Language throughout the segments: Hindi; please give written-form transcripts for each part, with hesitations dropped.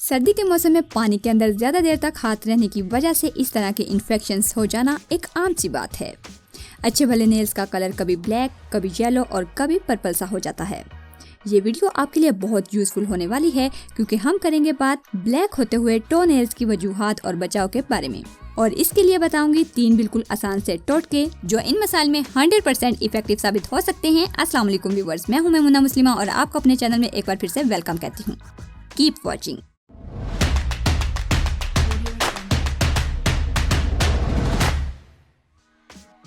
सर्दी के मौसम में पानी के अंदर ज्यादा देर तक हाथ रहने की वजह से इस तरह के इन्फेक्शंस हो जाना एक आम सी बात है। अच्छे भले नेल्स का कलर कभी ब्लैक, कभी येलो और कभी पर्पल सा हो जाता है। ये वीडियो आपके लिए बहुत यूजफुल होने वाली है क्योंकि हम करेंगे बात ब्लैक होते हुए टो नेल्स की वजूहात और बचाव के बारे में। और इसके लिए बताऊंगी 3 बिल्कुल आसान से टोटके जो इन मसाइल में 100% इफेक्टिव साबित हो सकते हैं। अस्सलाम वालेकुम व्यूअर्स, मैं हूं मुन्ना मुस्लिमा और आपको अपने चैनल में एक बार फिर से वेलकम कहती हूं। Keep watching.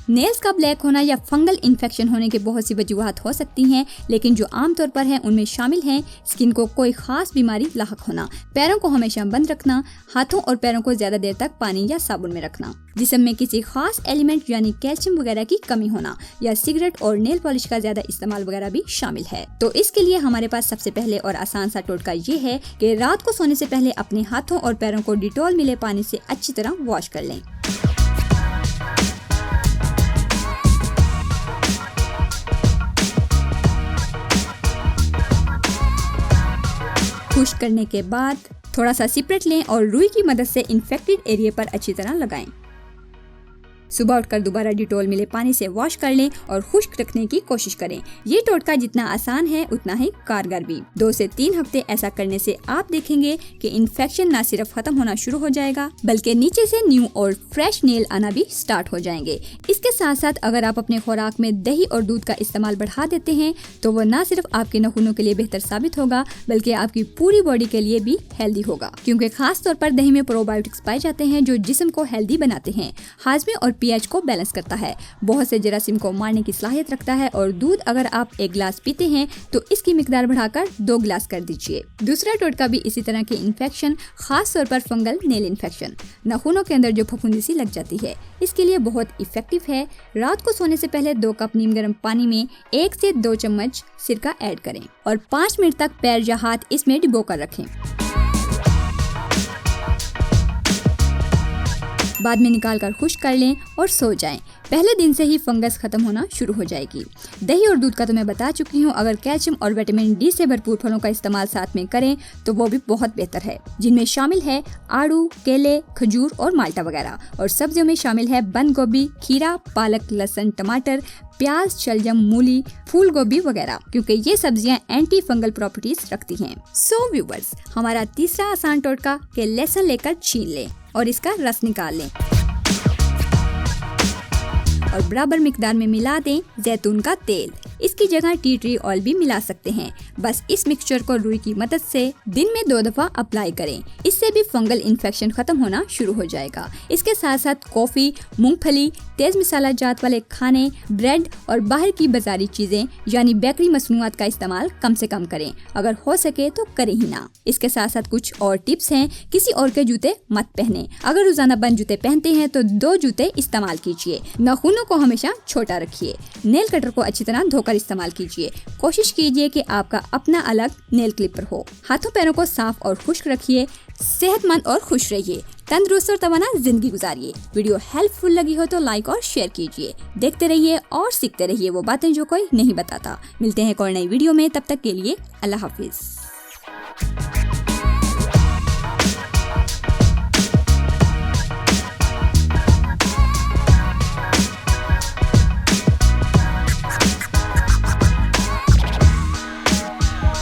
नेल्स का ब्लैक होना या फंगल इन्फेक्शन होने के बहुत सी वजूहात हो सकती हैं, लेकिन जो आमतौर पर हैं उनमें शामिल हैं स्किन को कोई खास बीमारी लाहक होना, पैरों को हमेशा बंद रखना, हाथों और पैरों को ज्यादा देर तक पानी या साबुन में रखना, जिस्म में किसी खास एलिमेंट यानी कैल्शियम वगैरह की कमी होना या सिगरेट और नेल पॉलिश का ज्यादा इस्तेमाल वगैरह भी शामिल है। तो इसके लिए हमारे पास सबसे पहले और आसान सा टोटका ये है कि रात को सोने से पहले अपने हाथों और पैरों को डिटॉल मिले पानी से अच्छी तरह वॉश कर लें। खुश्क करने के बाद थोड़ा सा सिपरेट लें और रुई की मदद से इन्फेक्टेड एरिया पर अच्छी तरह लगाएं। सुबह उठकर दोबारा डिटॉल मिले पानी से वॉश कर लें और खुश्क रखने की कोशिश करें। ये टोटका जितना आसान है उतना ही कारगर भी। 2 से 3 हफ्ते ऐसा करने से आप देखेंगे कि इन्फेक्शन न सिर्फ खत्म होना शुरू हो जाएगा बल्कि नीचे से न्यू और फ्रेश नेल आना भी स्टार्ट हो जाएंगे। इसके साथ साथ अगर आप अपने खुराक में दही और दूध का इस्तेमाल बढ़ा देते हैं तो वो न सिर्फ आपके नाखूनों के लिए बेहतर साबित होगा बल्कि आपकी पूरी बॉडी के लिए भी हेल्दी होगा, क्योंकि खास तौर पर दही में प्रोबायोटिक्स पाए जाते हैं जो जिस्म को हेल्दी बनाते हैं, हाजमे और पीएच को बैलेंस करता है, बहुत से जरासीम को मारने की सलाहियत रखता है और दूध अगर आप 1 गिलास पीते हैं तो इसकी मिकदार बढ़ाकर 2 गिलास कर दीजिए। दूसरा टोटका भी इसी तरह के इन्फेक्शन, खास तौर पर फंगल नेल इन्फेक्शन, नाखूनों के अंदर जो फफूंदी सी लग जाती है, इसके लिए बहुत इफेक्टिव है। रात को सोने से पहले 2 कप नीम गर्म पानी में 1 से 2 चम्मच सिरका ऐड करें और 5 मिनट तक पैर या हाथ इसमें डुबो कर रखें। बाद में निकालकर खुश्क कर लें और सो जाएं। पहले दिन से ही फंगस खत्म होना शुरू हो जाएगी। दही और दूध का तो मैं बता चुकी हूँ, अगर कैल्शियम और विटामिन डी से भरपूर फलों का इस्तेमाल साथ में करें तो वो भी बहुत बेहतर है, जिनमें शामिल है आड़ू, केले, खजूर और माल्टा वगैरह। और सब्जियों में शामिल है बंद गोभी, खीरा, पालक, लहसुन, टमाटर, प्याज, शलजम, मूली, फूल गोभी वगैरह, क्योंकि ये सब्जियां एंटी फंगल प्रॉपर्टीज रखती हैं। सो व्यूअर्स, हमारा तीसरा आसान टोटका के लहसुन लेकर छील लें और इसका रस निकाल लें और बराबर मिकदार में मिला दें जैतून का तेल। इसकी जगह टी ट्री ऑयल भी मिला सकते हैं। बस इस मिक्सचर को रुई की मदद से दिन में 2 दफा अप्लाई करें, इससे भी फंगल इन्फेक्शन खत्म होना शुरू हो जाएगा। इसके साथ साथ कॉफी, मूंगफली, तेज मसाला जात वाले खाने, ब्रेड और बाहर की बाजारी चीजें यानी बेकरी मसनूआत का इस्तेमाल कम से कम करें, अगर हो सके तो करें ही ना। इसके साथ साथ कुछ और टिप्स हैं। किसी और के जूते मत पहने। अगर रोजाना बंद जूते पहनते हैं तो 2 जूते इस्तेमाल कीजिए। नाखूनों को हमेशा छोटा रखिए। नेल कटर को अच्छी तरह धोकर इस्तेमाल कीजिए। कोशिश कीजिए कि आपका अपना अलग नेल क्लिपर हो। हाथों पैरों को साफ और खुश्क रखिए। सेहतमंद और खुश रहिए। तंदुरुस्त और तवाना जिंदगी गुजारिए। वीडियो हेल्पफुल लगी हो तो लाइक और शेयर कीजिए। देखते रहिए और सीखते रहिए वो बातें जो कोई नहीं बताता। मिलते हैं एक और नई वीडियो में, तब तक के लिए अल्लाह हाफिज।